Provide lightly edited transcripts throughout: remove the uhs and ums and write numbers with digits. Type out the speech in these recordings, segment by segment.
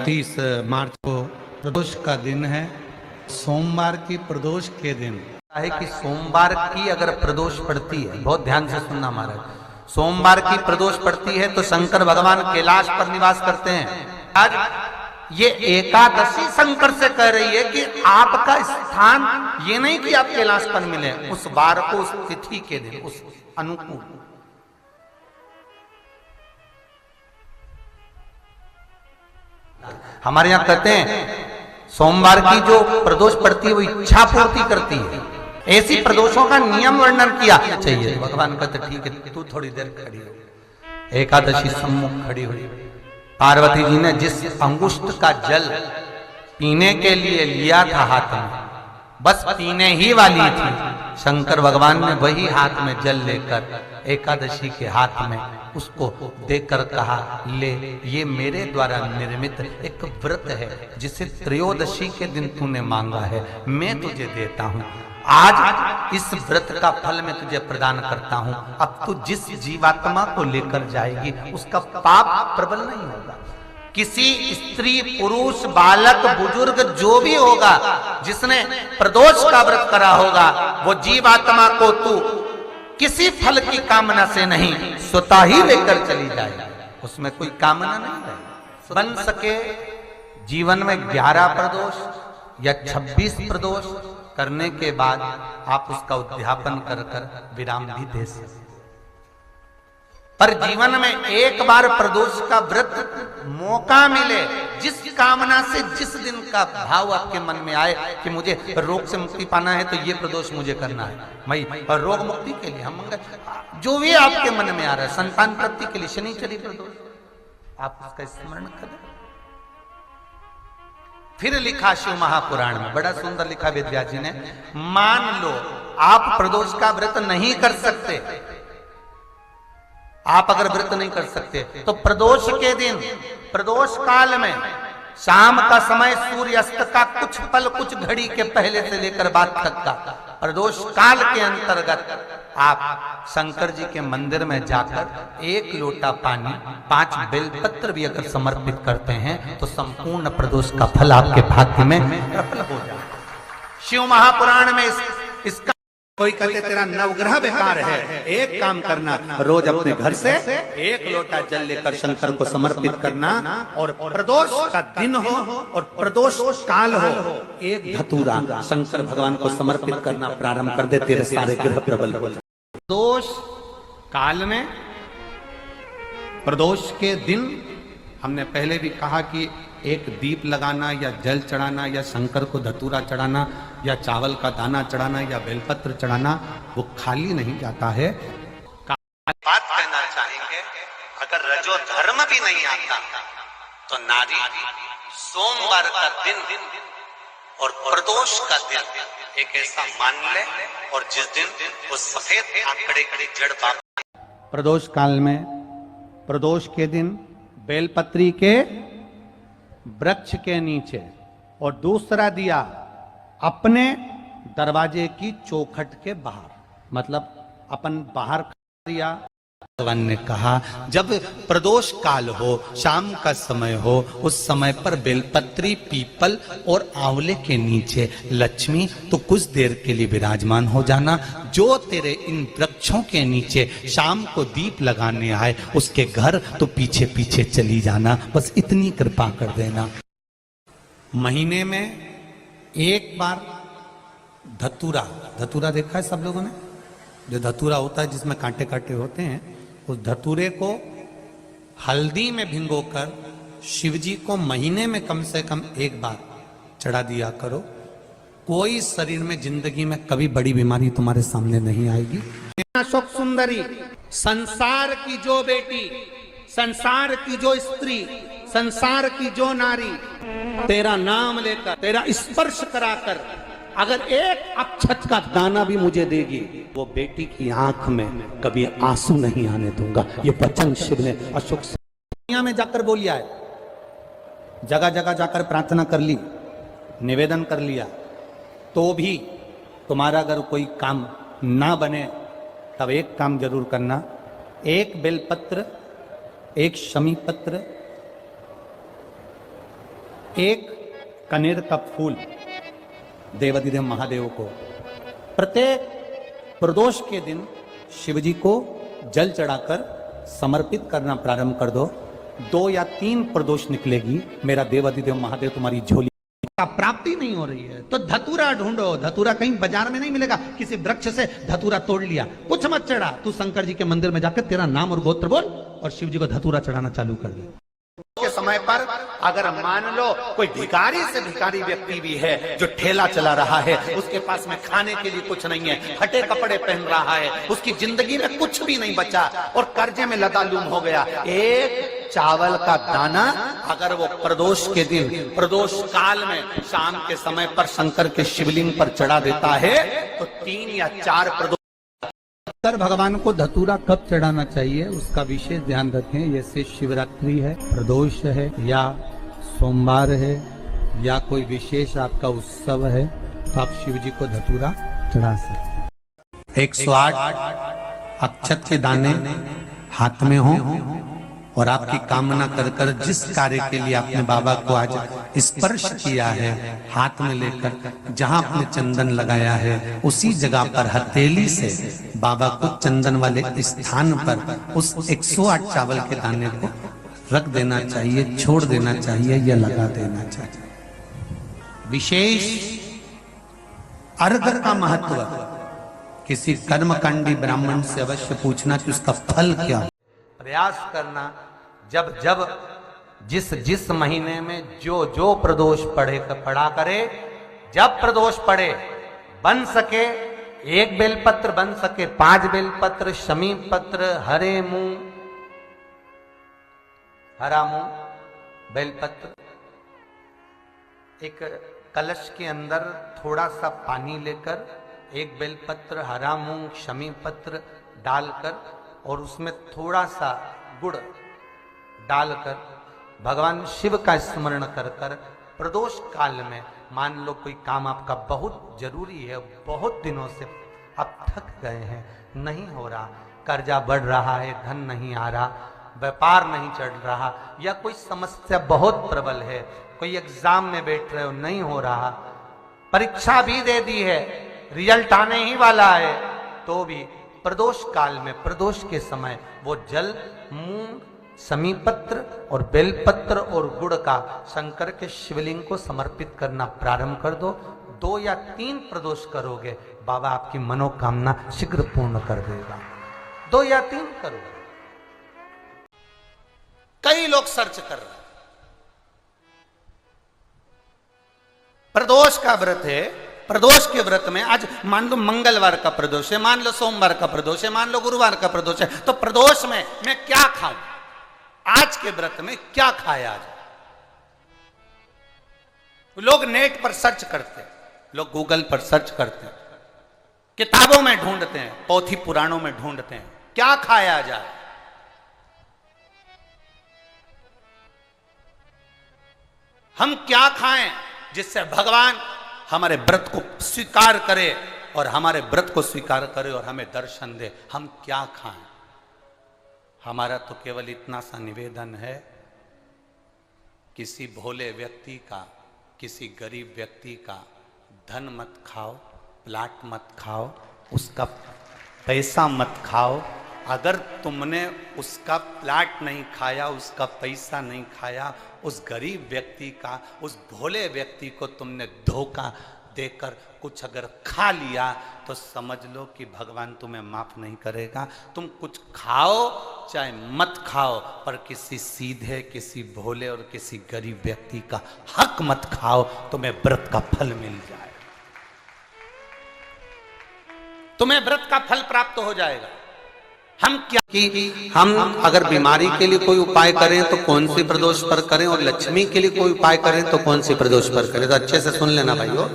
30 मार्च को प्रदोष का दिन है। सोमवार की प्रदोष के दिन है कि सोमवार की अगर प्रदोष पड़ती है, बहुत ध्यान से सुनना महाराज, सोमवार की प्रदोष पड़ती है तो शंकर भगवान कैलाश पर निवास करते हैं। आज ये एकादशी शंकर से कह रही है कि आपका स्थान ये नहीं कि आप कैलाश पर मिले, उस वार को, उस तिथि के दिन, उस अनुकूल। हमारे यहां कहते हैं सोमवार की जो प्रदोष पड़ती है वो इच्छा पूर्ति करती है। ऐसी प्रदोषों का नियम वर्णन किया चाहिए। भगवान कहते ठीक है, तू थोड़ी देर खड़ी हो। एकादशी सम्मुख खड़ी हुई, पार्वती जी ने जिस अंगुष्ठ का जल पीने के लिए लिया था हाथ में, बस पीने ही वाली थी, शंकर भगवान ने वही हाथ में जल लेकर एकादशी के हाथ में उसको देकर कहा, ले, ये मेरे द्वारा निर्मित एक व्रत है जिसे त्रयोदशी के दिन तूने मांगा है, मैं तुझे देता हूं। आज इस व्रत का फल मैं तुझे प्रदान करता हूं। अब तू जिस जीवात्मा को लेकर जाएगी उसका पाप प्रबल नहीं होगा। किसी स्त्री, पुरुष, बालक, बुजुर्ग जो भी होगा जिसने प्रदोष का व्रत करा होगा, वो जीवात्मा को तू किसी फल की कामना से नहीं, स्वतः ही लेकर चली जाए। उसमें कोई कामना नहीं है। बन सके जीवन में 11 प्रदोष या 26 प्रदोष करने के बाद आप उसका उद्यापन कर विराम भी दे सकते। पर जीवन में एक बार प्रदोष का व्रत मौका मिले, जिस कामना से, जिस दिन का भाव आपके मन में आए कि मुझे रोग से मुक्ति पाना है तो ये प्रदोष मुझे करना है, मैं और रोग मुक्ति के लिए, हम मंगल, जो भी आपके मन में आ रहा है, संतान प्राप्ति के लिए शनिचरी प्रदोष, आप उसका स्मरण करें। फिर लिखा शिव महापुराण में, बड़ा सुंदर लिखा वेदव्यास जी ने, मान लो आप प्रदोष का व्रत नहीं कर सकते, आप अगर व्रत नहीं कर सकते तो प्रदोष के दिन, प्रदोष काल में शाम का समय सूर्य अस्त का कुछ पल, कुछ घड़ी के पहले से लेकर बाद तक का प्रदोष काल के अंतर्गत आप शंकर जी के मंदिर में जाकर 1 लोटा पानी, 5 बेलपत्र भी अगर समर्पित करते हैं तो संपूर्ण प्रदोष का फल आपके भाग्य में प्रबल हो जाए। शिव महापुराण में इसका कोई कहते तेरा नवग्रह बेकार है, एक काम करना, रोज अपने घर से 1 लोटा जल लेकर शंकर को समर्पित करना, और प्रदोष का दिन हो और प्रदोष काल हो, 1 धतूरा शंकर भगवान को समर्पित करना प्रारंभ कर दे, तेरे सारे ग्रह प्रबल हो। प्रदोष काल में, प्रदोष के दिन हमने पहले भी कहा कि एक दीप लगाना या जल चढ़ाना या शंकर को धतूरा चढ़ाना या चावल का दाना चढ़ाना या बेलपत्र चढ़ाना वो खाली नहीं जाता है। बात कहना चाहेंगे, अगर रजो धर्म भी नहीं आता तो नारी सोमवार का दिन और प्रदोष का दिन एक ऐसा मान ले, और जिस दिन वो सफेद आंकड़े की जड़ बात, प्रदोष काल में, प्रदोष के दिन बेलपत्री के वृक्ष के नीचे, और दूसरा दिया अपने दरवाजे की चौखट के बाहर, मतलब अपन बाहर दिया। भगवान ने कहा जब प्रदोष काल हो, शाम का समय हो, उस समय पर बेलपत्री, पीपल और आंवले के नीचे लक्ष्मी तो कुछ देर के लिए विराजमान हो जाना। जो तेरे इन वृक्षों के नीचे शाम को दीप लगाने आए उसके घर तो पीछे पीछे चली जाना, बस इतनी कृपा कर देना। महीने में एक बार धतूरा, धतूरा देखा है सब लोगों ने, जो धतूरा होता है जिसमें कांटे कांटे होते हैं, उस धतूरे को हल्दी में भिगोकर शिव जी को महीने में कम से कम 1 बार चढ़ा दिया करो। कोई शरीर में, जिंदगी में कभी बड़ी बीमारी तुम्हारे सामने नहीं आएगी। अशोक सुंदरी, संसार की जो बेटी, संसार की जो स्त्री, संसार की जो नारी तेरा नाम लेकर, तेरा स्पर्श कराकर अगर 1 अक्षत का दाना भी मुझे देगी, वो बेटी की आंख में कभी आंसू नहीं आने दूंगा। ये वचन शिव ने अशोक दुनिया में जाकर बोलिया है। जगह जगह जाकर प्रार्थना कर ली, निवेदन कर लिया, तो भी तुम्हारा अगर कोई काम ना बने तब एक काम जरूर करना, 1 बेलपत्र, 1 शमी पत्र, एक कनेर का फूल देवाधिदेव महादेव को प्रत्येक प्रदोष के दिन शिव जी को जल चढ़ाकर समर्पित करना प्रारंभ कर दो। 2 या 3 प्रदोष निकलेगी, मेरा देवाधिदेव महादेव तुम्हारी झोली का प्राप्ति नहीं हो रही है तो धतूरा ढूंढो। धतूरा कहीं बाजार में नहीं मिलेगा, किसी वृक्ष से धतूरा तोड़ लिया, कुछ मत चढ़ा, तू शंकर जी के मंदिर में जाकर तेरा नाम और गोत्र बोल और शिव जी को धतूरा चढ़ाना चालू कर दे। के समय पर अगर मान लो कोई भिखारी से भिखारी व्यक्ति भी है जो ठेला चला रहा है, उसके पास में खाने के लिए कुछ नहीं है, फटे कपड़े पहन रहा है, उसकी जिंदगी में कुछ भी नहीं बचा और कर्जे में लदालूम हो गया, एक चावल का दाना अगर वो प्रदोष के दिन प्रदोष काल में शाम के समय पर शंकर के शिवलिंग पर चढ़ा देता है तो 3 या 4 प्रदोष भगवान को धतूरा कब चढ़ाना चाहिए उसका विशेष ध्यान रखें। जैसे शिवरात्रि है, प्रदोष है, या सोमवार है, या कोई विशेष आपका उत्सव है तो आप शिव जी को धतूरा चढ़ा सकते। 108 अक्षत के दाने हाथ में हो और आपकी कामना कर कर जिस कार्य के लिए आपने बाबा को आज स्पर्श किया है, हाथ में लेकर जहां आपने चंदन लगाया है उसी जगह पर हथेली से बाबा को चंदन वाले स्थान पर उस 108 चावल के दाने को रख देना चाहिए, छोड़ देना चाहिए या लगा देना चाहिए। विशेष अर्घ का महत्व किसी कर्मकांडी ब्राह्मण से अवश्य पूछना कि उसका फल क्या है। प्रयास करना जब जब जिस महीने में जो प्रदोष पड़ा करे, जब प्रदोष पड़े बन सके 1 बेलपत्र, बन सके 5 बेलपत्र, शमी पत्र, हरे मूंग, हरा मूंग, बेलपत्र, एक कलश के अंदर थोड़ा सा पानी लेकर 1 बेलपत्र, हरा मूंग, शमी पत्र डालकर और उसमें थोड़ा सा गुड़ डालकर भगवान शिव का स्मरण कर कर प्रदोष काल में, मान लो कोई काम आपका बहुत जरूरी है, बहुत दिनों से आप थक गए हैं, नहीं हो रहा, कर्जा बढ़ रहा है, धन नहीं आ रहा, व्यापार नहीं चढ़ रहा, या कोई समस्या बहुत प्रबल है, कोई एग्जाम में बैठ रहे हो नहीं हो रहा, परीक्षा भी दे दी है, रिजल्ट आने ही वाला है, तो भी प्रदोष काल में प्रदोष के समय वो जल मूंग, समीपत्र और बेलपत्र और गुड़ का शंकर के शिवलिंग को समर्पित करना प्रारंभ कर दो। 2 या 3 प्रदोष करोगे, बाबा आपकी मनोकामना शीघ्र पूर्ण कर देगा। 2 या 3 करोगे। कई लोग सर्च कर रहे हैं, प्रदोष का व्रत है, प्रदोष के व्रत में आज मान लो मंगलवार का प्रदोष है, मान लो सोमवार का प्रदोष है, मान लो गुरुवार का प्रदोष है, तो प्रदोष में मैं क्या खाऊं, आज के व्रत में क्या खाया जाए। लोग नेट पर सर्च करते हैं, लोग गूगल पर सर्च करते हैं, किताबों में ढूंढते हैं, पोथी पुराणों में ढूंढते हैं क्या खाया जाए। हम क्या खाएं जिससे भगवान हमारे व्रत को स्वीकार करे और हमारे व्रत को स्वीकार करे और हमें दर्शन दे। हम क्या खाएं? हमारा तो केवल इतना सा निवेदन है, किसी भोले व्यक्ति का, किसी गरीब व्यक्ति का धन मत खाओ, प्लाट मत खाओ, उसका पैसा मत खाओ। अगर तुमने उसका प्लाट नहीं खाया, उसका पैसा नहीं खाया, उस गरीब व्यक्ति का, उस भोले व्यक्ति को तुमने धोखा देकर कुछ अगर खा लिया तो समझ लो कि भगवान तुम्हें माफ नहीं करेगा। तुम कुछ खाओ चाहे मत खाओ, पर किसी सीधे, किसी भोले और किसी गरीब व्यक्ति का हक मत खाओ, तुम्हें व्रत का फल मिल जाए, तुम्हें व्रत का फल प्राप्त हो जाएगा। हम क्या कि हम अगर बीमारी के लिए कोई उपाय करें तो कौन सी प्रदोष पर करें, और लक्ष्मी के लिए कोई उपाय करें तो कौन सी प्रदोष पर करें। तो अच्छे से सुन लेना भाइयों,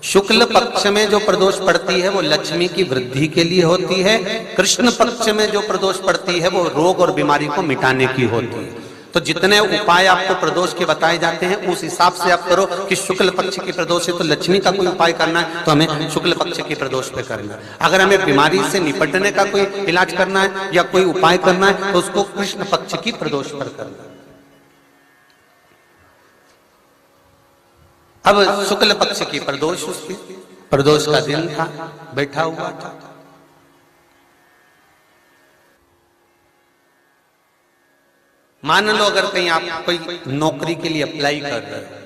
शुक्ल पक्ष में जो प्रदोष पड़ती है वो लक्ष्मी की वृद्धि के लिए होती है, कृष्ण पक्ष में जो प्रदोष पड़ती है वो रोग और बीमारी को मिटाने की होती है। तो जितने उपाय आपको प्रदोष के बताए जाते हैं उस हिसाब से आप करो कि शुक्ल पक्ष की प्रदोष है तो लक्ष्मी का कोई उपाय करना है तो हमें शुक्ल पक्ष की प्रदोष पे करना है। अगर हमें बीमारी से निपटने का कोई इलाज करना है या कोई उपाय करना है तो उसको कृष्ण पक्ष की प्रदोष पर करना है। अब शुक्ल पक्ष की प्रदोष, उसकी प्रदोष का दिन था, बैठा हुआ था। मान लो अगर कहीं आप कोई नौकरी के लिए अप्लाई कर रहे हो,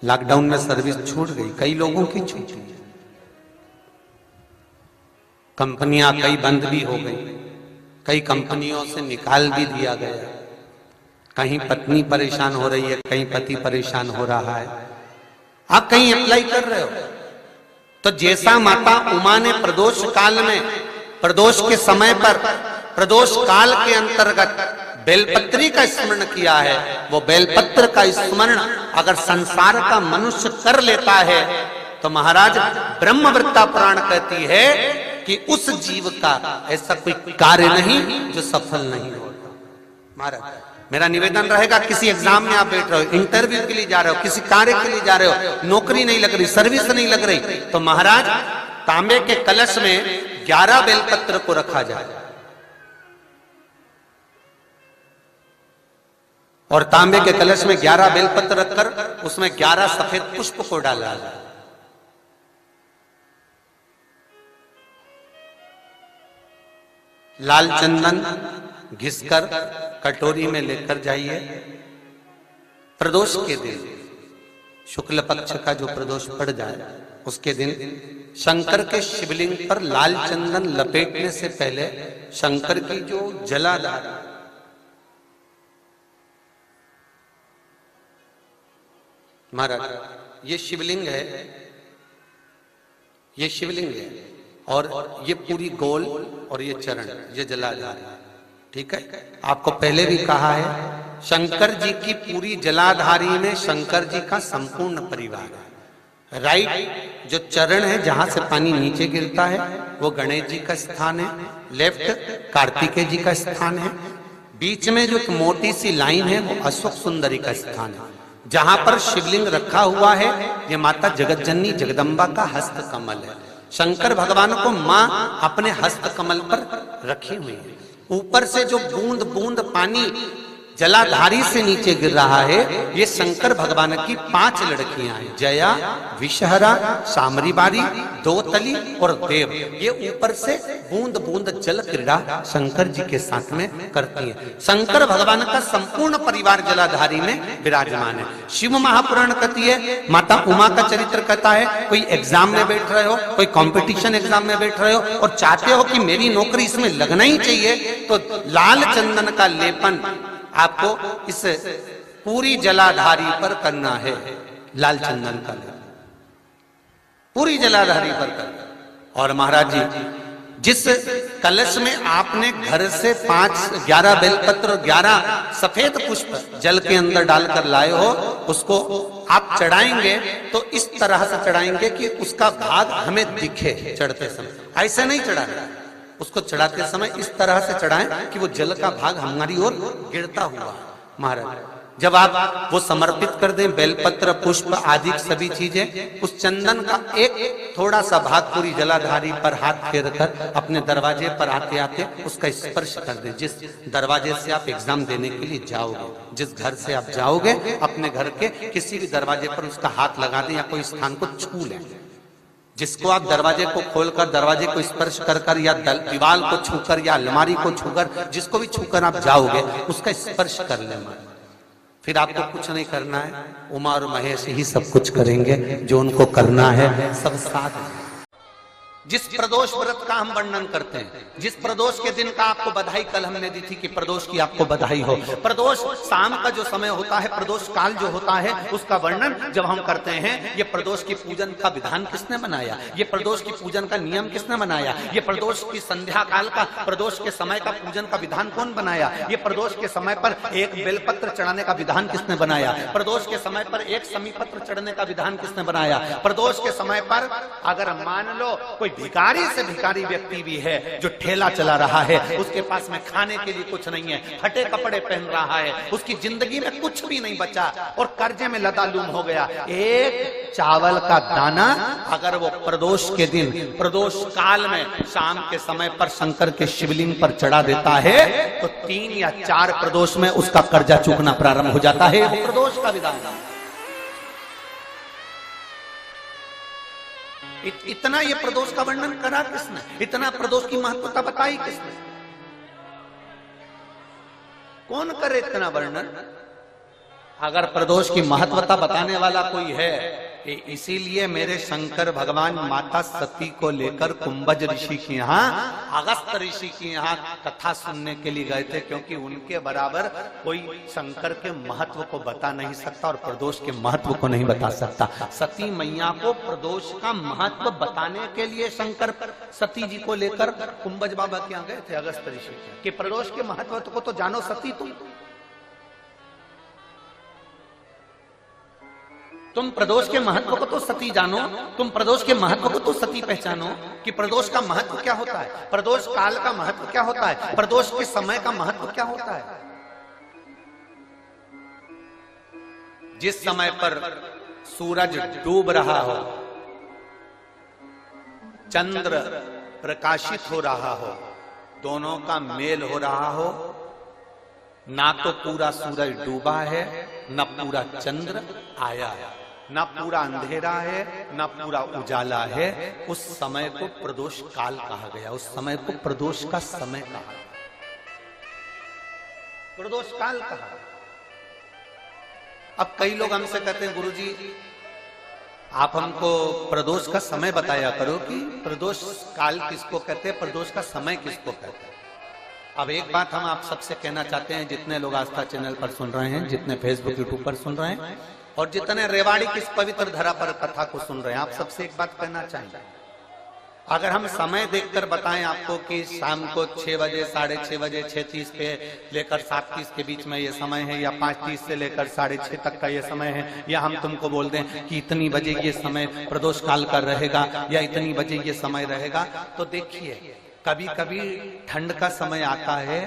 लॉकडाउन में सर्विस छूट गई, कई लोगों की छूटी, कंपनियां कई बंद भी हो गई, कई कंपनियों से निकाल भी दिया गया, कहीं पत्नी परेशान हो रही है, कहीं पति परेशान हो रहा है, आप कहीं अप्लाई कर रहे हो, तो जैसा माता उमा ने प्रदोष काल में, प्रदोष के समय पर, प्रदोष काल के अंतर्गत बेलपत्री का स्मरण किया है, वो बेलपत्र का स्मरण अगर संसार का मनुष्य कर लेता है तो महाराज ब्रह्मवृत्ता पुराण कहती है कि उस जीव का ऐसा कोई कार्य नहीं जो सफल नहीं होगा। महाराज मेरा निवेदन रहेगा, किसी एग्जाम में आप बैठ रहे हो, इंटरव्यू के लिए जा रहे हो, किसी कार्य के लिए जा रहे हो, नौकरी नहीं लग रही, सर्विस नहीं लग रही, तो महाराज तांबे के कलश में 11 बेलपत्र को रखा जाए और तांबे के कलश में 11 बेलपत्र रखकर उसमें 11 सफेद पुष्प को डाला जाए। लाल चंदन घिसकर कटोरी में लेकर जाइए। प्रदोष के दिन, शुक्ल पक्ष का जो प्रदोष पड़ जाए उसके दिन शंकर के शिवलिंग पर लाल चंदन लपेटने से पहले शंकर की जो जलाधार, महाराज ये शिवलिंग है, ये शिवलिंग है और ये पूरी गोल और ये चरण, ये जलाधार, ठीक है। आपको पहले भी कहा है, शंकर जी की पूरी जलाधारी में शंकर जी का संपूर्ण परिवार है। राइट जो चरण है जहां से पानी नीचे गिरता है वो गणेश जी का स्थान है, लेफ्ट कार्तिकेय जी का स्थान है, बीच में जो एक मोटी सी लाइन है वो अशोक सुंदरी का स्थान है। जहां पर शिवलिंग रखा हुआ है ये माता जगत जननी जगदम्बा का हस्त कमल है। शंकर भगवान को मां अपने हस्त कमल पर रखी हुई है। ऊपर से जो बूंद बूंद पानी जलाधारी से नीचे गिर रहा है ये शंकर भगवान की 5 लड़कियां हैं, जया, विषहरा, सामरीबारी, दोतली और देव। ये ऊपर से बूंद बूंद जल क्रीड़ा शंकर जी के साथ में करती हैं। शंकर भगवान का संपूर्ण परिवार जलाधारी में विराजमान है। शिव महापुराण कहती है, माता उमा का चरित्र कहता है, कोई एग्जाम में बैठ रहे हो, कोई कंपटीशन एग्जाम में बैठ रहे हो और चाहते हो कि मेरी नौकरी इसमें लगना ही चाहिए, तो लाल चंदन का लेपन आपको इस पूरी जलाधारी पर करना है। लाल चंदन का लेपन पूरी जलाधारी पर करना। और महाराज जी जिस कलश में आपने घर से 11 बेलपत्र और 11 सफेद पुष्प जल के अंदर डालकर लाए हो, उसको आप चढ़ाएंगे तो इस तरह से चढ़ाएंगे कि उसका भाग हमें दिखे चढ़ते समय। ऐसे नहीं चढ़ाना, उसको चढ़ाते समय इस तरह से चढ़ाएं कि वो जल का भाग हमारी ओर गिरता हुआ। महाराज जब आप वो समर्पित कर दें, बेलपत्र पुष्प आदि सभी चीजें, उस चंदन का एक थोड़ा सा भाग पूरी जलाधारी पर हाथ फेर कर अपने दरवाजे पर आते आते उसका स्पर्श कर दें। जिस दरवाजे से आप एग्जाम देने के लिए जाओगे, जिस घर से आप जाओगे, अपने घर के किसी भी दरवाजे पर उसका हाथ लगा दें या कोई स्थान को छू लें। जिसको आप दरवाजे को खोलकर, दरवाजे को स्पर्श कर कर या दीवार को छूकर या अलमारी को छूकर, जिसको भी छूकर आप जाओगे उसका स्पर्श कर लेना। फिर आपको कुछ नहीं करना है, उमा और महेश ही सब कुछ करेंगे, जो उनको करना है सब साथ है। जिस प्रदोष व्रत का हम वर्णन करते हैं, जिस प्रदोष के दिन का आपको बधाई कल हमने दी थी कि प्रदोष की आपको बधाई हो। प्रदोष शाम का जो समय होता है, प्रदोष काल जो होता है, उसका वर्णन जब हम करते हैं, ये प्रदोष की पूजन का विधान किसने बनाया, ये प्रदोष की पूजन का नियम किसने बनाया, ये प्रदोष की संध्या काल का, प्रदोष के समय का पूजन का विधान कौन बनाया, ये प्रदोष के समय पर एक बेलपत्र चढ़ाने का विधान किसने बनाया, प्रदोष के समय पर एक समीपत्र चढ़ने का विधान किसने बनाया। प्रदोष के समय पर अगर मान लो कोई भिखारी से भिखारी व्यक्ति भी है जो ठेला चला रहा है, उसके पास में खाने के लिए कुछ नहीं है, फटे कपड़े पहन रहा है, उसकी जिंदगी में कुछ भी नहीं बचा और कर्जे में लदालूम हो गया, एक चावल का दाना अगर वो प्रदोष के दिन, प्रदोष काल में शाम के समय पर शंकर के शिवलिंग पर चढ़ा देता है तो 3 या 4 प्रदोष में उसका कर्जा चूकना प्रारंभ हो जाता है। प्रदोष का विधान इतना ये प्रदोष का वर्णन करा किसने? इतना प्रदोष की महत्वता बताई किसने? कौन करे इतना वर्णन? अगर प्रदोष की महत्वता बताने वाला कोई है, इसीलिए मेरे शंकर भगवान माता सती को लेकर कुंभज ऋषि के यहाँ, अगस्त ऋषि के यहाँ कथा सुनने के लिए गए थे, क्योंकि उनके बराबर कोई शंकर के महत्व को बता नहीं सकता और प्रदोष के महत्व को नहीं बता सकता। सती मैया को प्रदोष का महत्व बताने के लिए शंकर सती जी को लेकर कुंभज बाबा के यहाँ गए थे, अगस्त ऋषि, कि प्रदोष के महत्व को तो जानो सती, तुम प्रदोष के महत्व को तो सती जानो, तुम प्रदोष के महत्व को तो सती पहचानो कि प्रदोष का महत्व क्या होता है, प्रदोष काल का महत्व क्या होता है, प्रदोष के समय का महत्व क्या होता है। जिस समय पर सूरज डूब रहा हो, चंद्र प्रकाशित हो रहा हो, दोनों का मेल हो रहा हो, ना तो पूरा सूरज डूबा है, ना पूरा चंद्र आया है, ना पूरा अंधेरा है, ना पूरा उजाला है, उस समय को प्रदोष काल कहा गया, उस समय को प्रदोष का समय कहा, प्रदोष काल कहा। अब कई लोग हमसे कहते हैं, गुरुजी आप हमको प्रदोष का समय बताया करो कि प्रदोष काल किसको कहते हैं, प्रदोष का समय किसको कहते हैं। अब एक बात हम आप सबसे कहना चाहते हैं, जितने लोग आस्था चैनल पर सुन रहे हैं, जितने फेसबुक यूट्यूब पर सुन रहे हैं और जितने रेवाड़ी की इस पवित्र धरा पर कथा को सुन रहे हैं, आप सबसे एक बात कहना चाहेंगे, अगर हम समय देखकर बताएं आपको कि शाम को 6 बजे, 6:30 बजे, 6:30 पे लेकर 7:30 के बीच में ये समय है, या 5:30 से लेकर 6:30 तक का ये समय है, या हम तुमको बोल दें कि इतनी बजे ये समय प्रदोष काल का रहेगा या इतनी बजे ये समय रहेगा, तो देखिए कभी कभी ठंड का समय आता है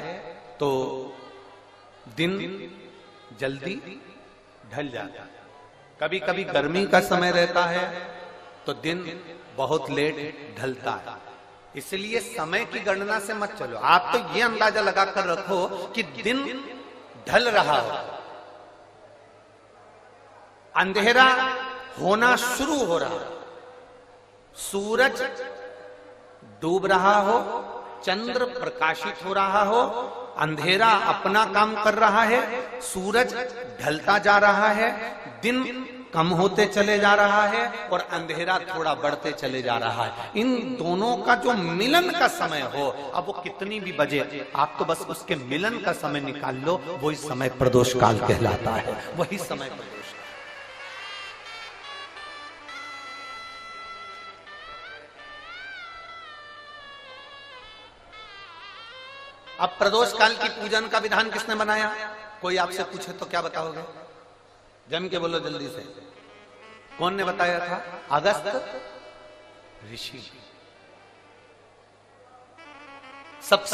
तो दिन जल्दी ढल जाता है, कभी कभी गर्मी का समय रहता है तो दिन बहुत लेट ढलता है। इसलिए समय की गणना से मत चलो, आप तो ये अंदाजा लगाकर रखो कि दिन ढल रहा हो, अंधेरा होना शुरू हो रहा हो, सूरज डूब रहा हो, चंद्र प्रकाशित हो रहा हो, अंधेरा अपना काम कर रहा है, सूरज ढलता जा रहा है, दिन कम होते चले जा रहा है और अंधेरा थोड़ा बढ़ते चले जा रहा है। इन दोनों का जो मिलन का समय हो, अब वो कितनी भी बजे, आप तो बस उसके मिलन का समय निकाल लो, वही समय प्रदोष काल कहलाता है, वही समय प्रदोष। अब प्रदोष काल की पूजन का विधान किसने बनाया? कोई आपसे पूछे तो क्या बताओगे? जम के बोलो जल्दी से, कौन ने बताया था? अगस्त ऋषि। सब